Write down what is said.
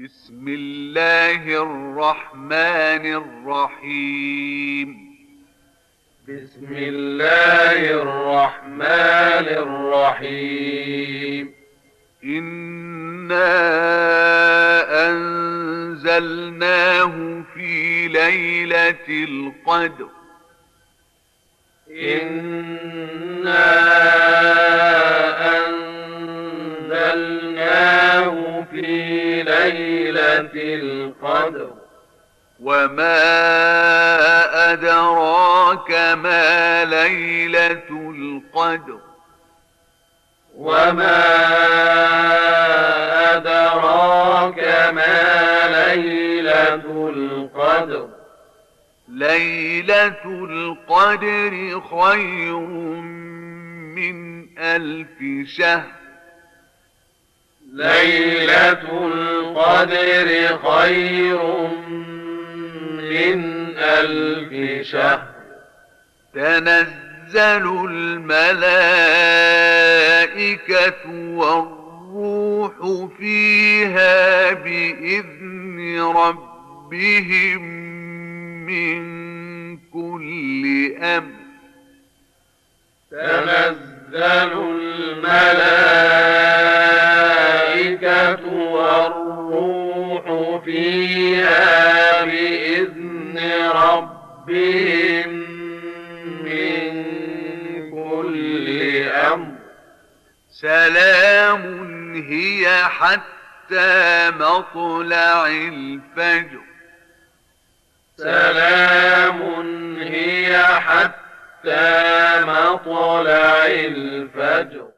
بسم الله الرحمن الرحيم. بسم الله الرحمن الرحيم. إنا أنزلناه في ليلة القدر. إنا أنزلناه في ليلة القدر. وما أدراك ما ليلة القدر. وما أدراك ما ليلة القدر. ليلة القدر خير من 1000 شهر. ليلة القدر خير من 1000 شهر. تنزل الملائكة والروح فيها بإذن ربهم من كل أمر. تنزل الملائكة والروح فيها بإذن ربهم من كل أمر. سلام هي حتى مطلع الفجر. سلام هي حتى مطلع الفجر.